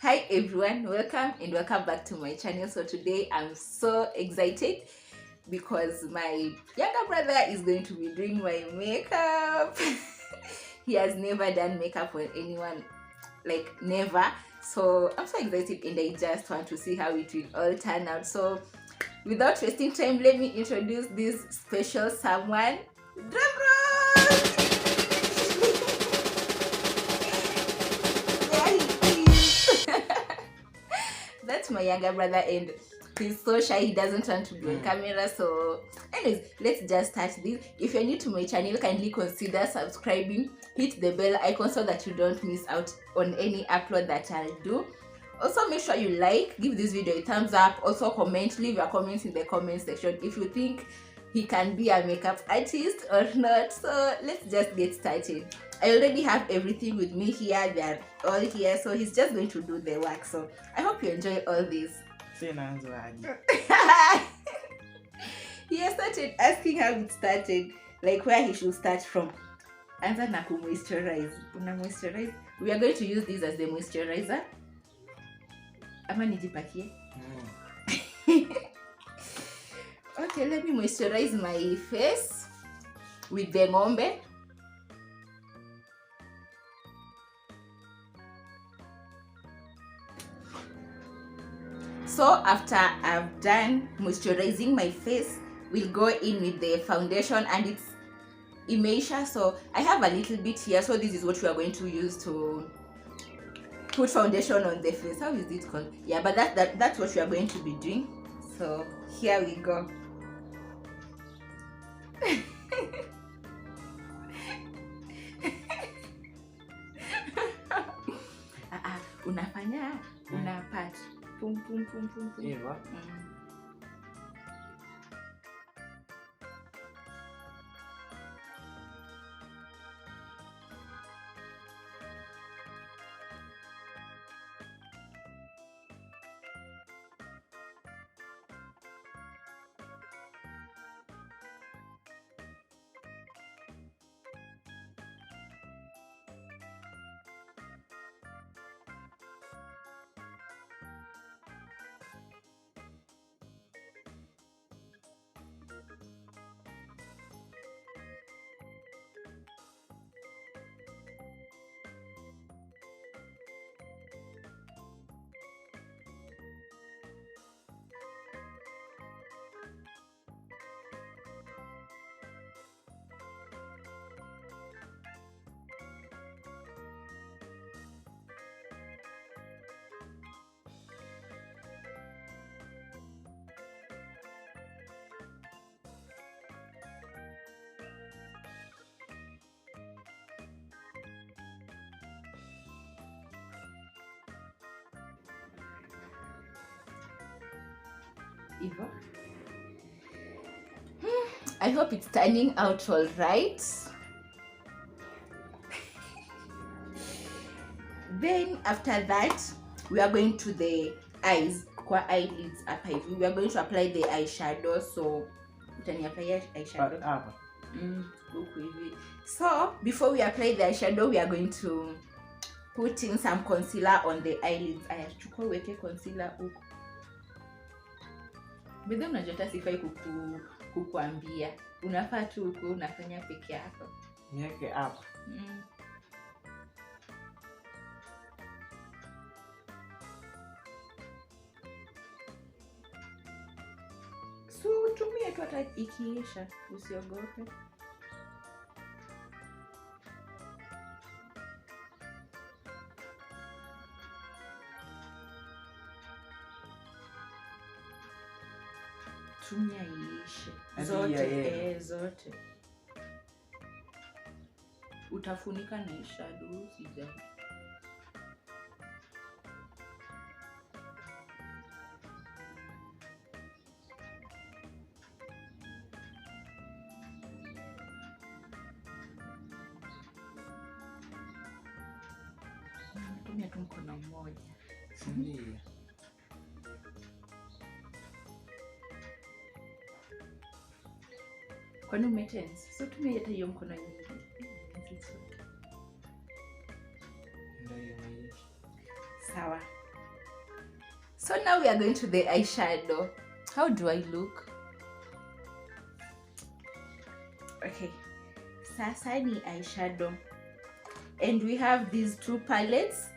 Hi everyone, welcome back to my channel. So today I'm so excited because my younger brother is going to be doing my makeup. He has never done makeup for anyone, like never. So I'm so excited and I just want to see how it will all turn out. So without wasting time, let me introduce this special someone. Drum roll! That's my younger brother and he's so shy, he doesn't want to be on camera. So anyways, let's just start this. If you're new to my channel, kindly consider subscribing, hit the bell icon so that you don't miss out on any upload that I'll do. Also make sure you like, give this video a thumbs up, also comment, leave your comments in the comment section if you think he can be a makeup artist or not. So let's just get started. I already have everything with me here, they're all here, so he's just going to do the work. So I hope you enjoy all this. He has started asking how it started, like where he should start from. Anza na moisturize. Una moisturize. We are going to use this as the moisturizer. Ama nijipakie. Okay, let me moisturize my face with the ng'ombe. So after I've done moisturizing my face, we'll go in with the foundation, and it's eith. So I have a little bit here, so this is what we are going to use to put foundation on the face. How is it called? Yeah, but that's what we are going to be doing. So here we go. Unafanya unapat pum pum pum pum pum. Eva. Eva. I hope it's turning out all right. Then after that, we are going to the eyes, eyelids up. We are going to apply the eyeshadow. So apply eyeshadow. So before we apply the eyeshadow, we are going to put in some concealer on the eyelids. Ayachukua weke concealer huko. Bidhaa unajua hata sifai kukuambia. Unafaa tu huko unafanya peke yako. Niweke hapa. So tumia tu hata ikiisha, usiogope. Tumia iishe zote, zote. Utafunika na shadow sijali. Tumia tu mkono mmoja. Ndio. Kwani umetense? So tumia hata hiyo mkono nyingi. Sawa. So now we are going to the eyeshadow. How do I look? Okay, sasa ni eyeshadow, and we have these two palettes,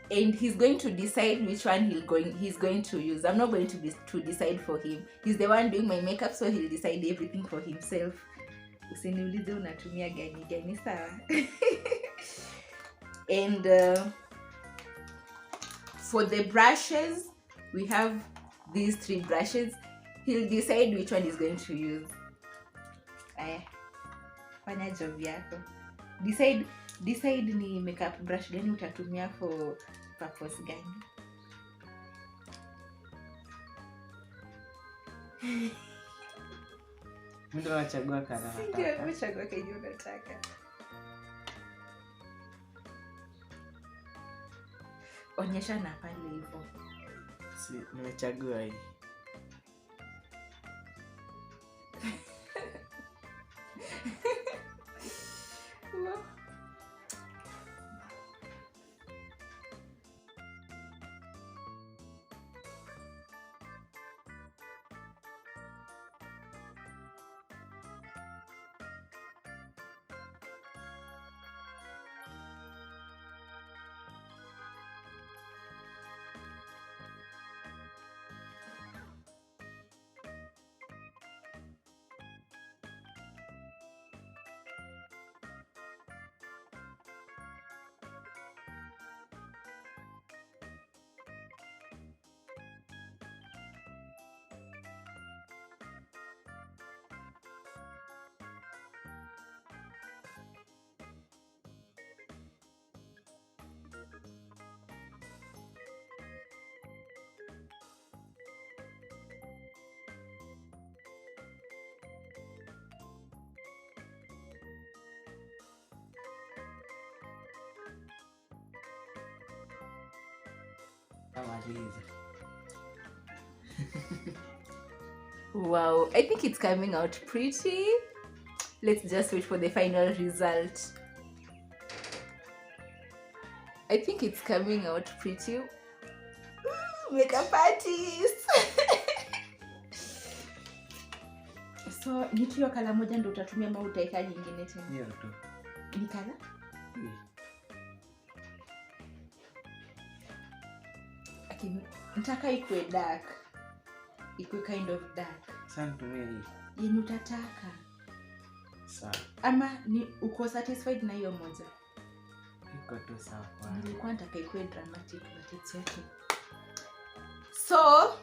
and he's going to decide which one he's going to use. I'm not going to decide for him. He's the one doing my makeup, so he'll decide everything for himself. Usiniulize unatumia gani sawa. And for the brushes, we have these 3 brushes. He'll decide which one he's going to use. Fanya job yako. Decide ni makeup brush gani utatumia for purpose gani. Mtu anachagua kana Ndio, umechagua kenye unataka. Onyesha na pale hivyo. Si nimechagua hii. Wow, I think it's coming out pretty. Let's just wait for the final result. I think it's coming out pretty. Makeup artist. So, ni tu hiyo kala moja ndio utatumia ama utaika nyingine tena? Hiyo tu. Ni kala? Okay, nataka ikuwe dark. Ikuwe kind of dark. Sasa nitumie hii. Yenye utataka. Sawa. Ama ni uko satisfied na hiyo moja? Iko tu sawa. Nilikuwa nataka ikuwe dramatic but it's okay. So,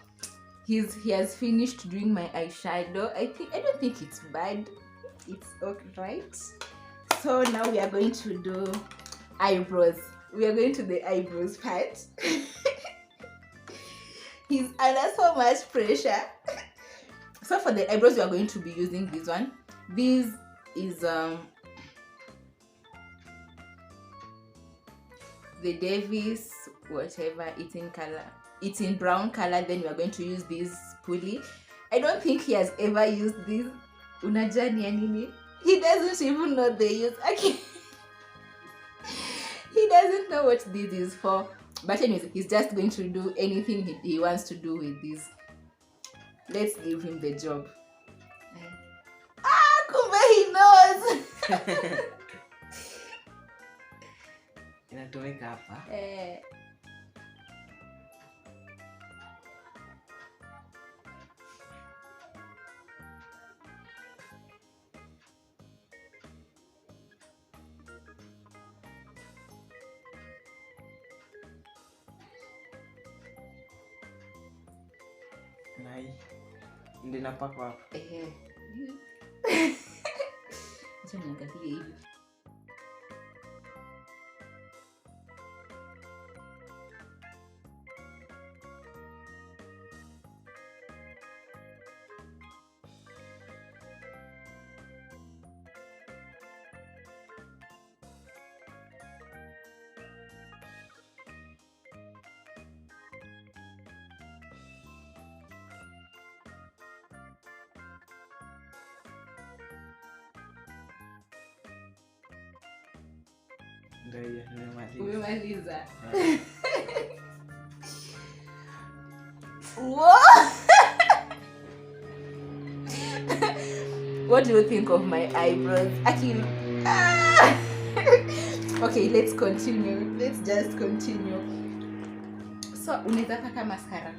he has finished doing my eyeshadow. I don't think it's bad. It's alright. So now we are going to do eyebrows. We are going to the eyebrows part. He's under so much pressure. So for the eyebrows, we are going to be using this one. This is the Davis, whatever, it's in color. It's in brown color. Then we are going to use this pulley. I don't think he has ever used this. Unajua ni ya nini? He doesn't even know the use. Okay. He doesn't know what this is for. But anyways, he's just going to do anything he wants to do with this. Let's give him the job. Kumbe he knows. Inatumika hapa. Na hii ndio napakwa hapa. Acha niangalie hivi. Ndio nimemaliza. Umemaliza. What? What do you think of my eyebrows? Actually, okay, let's continue. Let's just continue. So, unaweza paka mascara?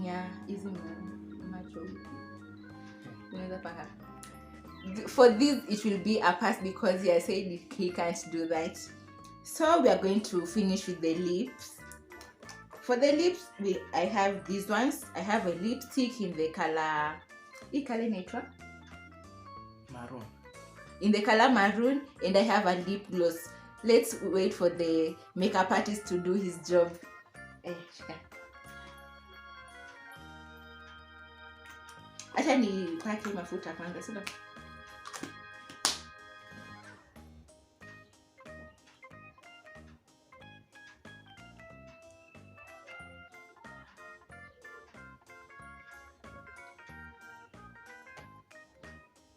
Yeah, easy macho. Unaweza paka. For this, it will be a pass because he said he can't do that. So we are going to finish with the lips. For the lips, I have these ones. I have a lipstick in the color. What color is it? Maroon. In the color maroon, and I have a lip gloss. Let's wait for the makeup artist to do his job. Acha nipake mafuta kwanza, sio?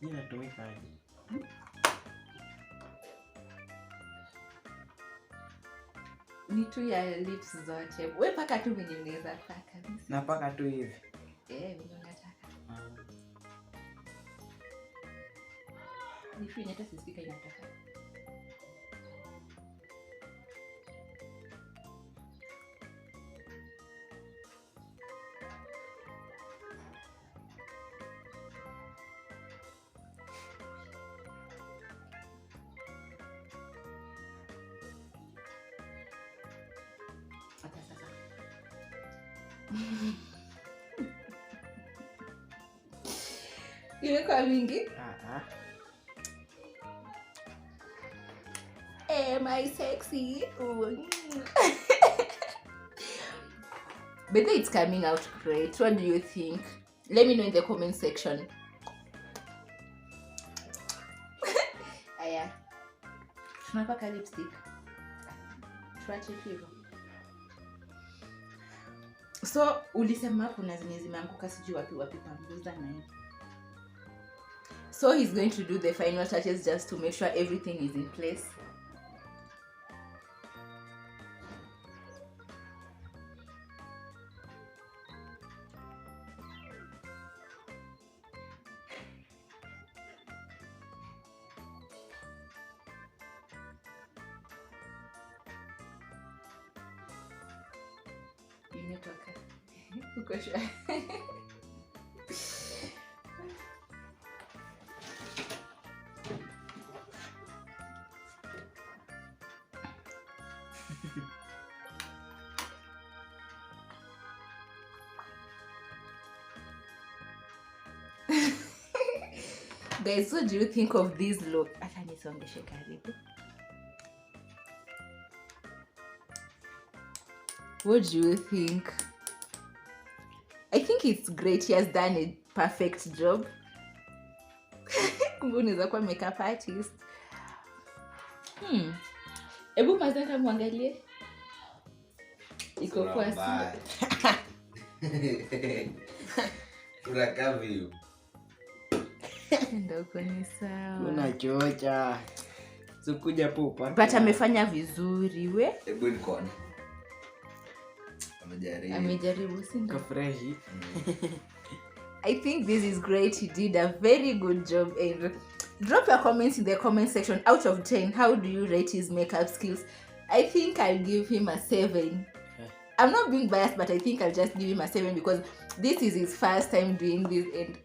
Inatumika aje? Ni tu ya lips zote. Wewe paka tu venye unaweza paka. Napaka tu hivi. Venye unataka. Ni free hata sisikika inataka. Imekuwa mingi? Am I sexy? But it's coming out great. What do you think? Let me know in the comment section. Aya. Tunapaka lipstick. Tuache hivyo. So ulisema kuna zenye zimeanguka sijui wapi panguza na hiyo. So he's going to do the final touches just to make sure everything is in place. Imetoka. Uko sure? Guys, what do you think of this look? Acha nisongeshe karibu. What do you think? I think it's great. He has done a perfect job. Kumbe unaweza kuwa makeup artist. Ebu mazaka muangalie. Iko kwa si. Unakaa vipi? Ndio kuni sawa. Unachocha. Sikuja popa. But amefanya vizuri we. Ebu nikone. Amejaribu sindio? Kafreshi. I think this is great. He did a very good job. And drop your comments in the comment section. Out of 10, how do you rate his makeup skills? I think I'll give him a 7. I'm not being biased, but I think I'll just give him a 7 because this is his first time doing this. And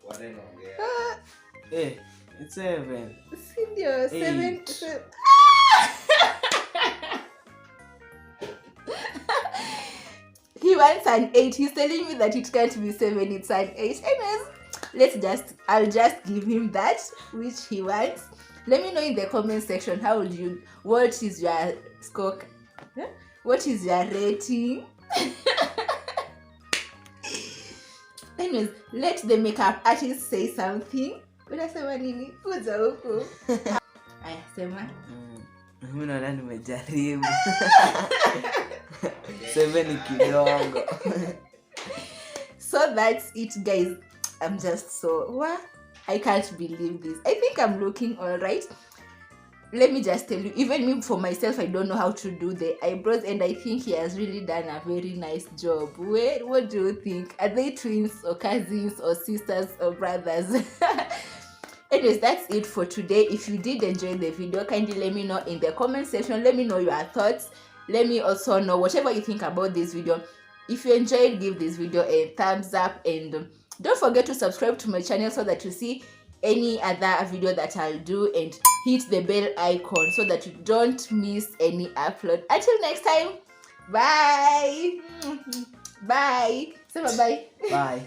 hey, it's 7. Sindio, 7. He wants an 8. He's telling me that it can't be 7, it's an 8. Anyways, I'll just give him that which he wants. Let me know in the comment section what is your score? What is your rating? Anyways, let the makeup artist say something. Unasema nini? Kuja huku. Aya, sema. Mimi naona nimejaribu. 7 kidogo. So that's it, guys. I'm just so I can't believe this. I think I'm looking all right. let me just tell you, even me for myself, I don't know how to do the eyebrows, and I think he has really done a very nice job. What do you think? Are they twins or cousins or sisters or brothers? Anyways, that's it for today. If you did enjoy the video, kindly let me know in the comment section. Let me know your thoughts. Let me also know whatever you think about this video. If you enjoyed, give this video a thumbs up, and don't forget to subscribe to my channel so that you see any other video that I'll do, and hit the bell icon so that you don't miss any upload. Until next time, bye. Bye. Say bye. Bye.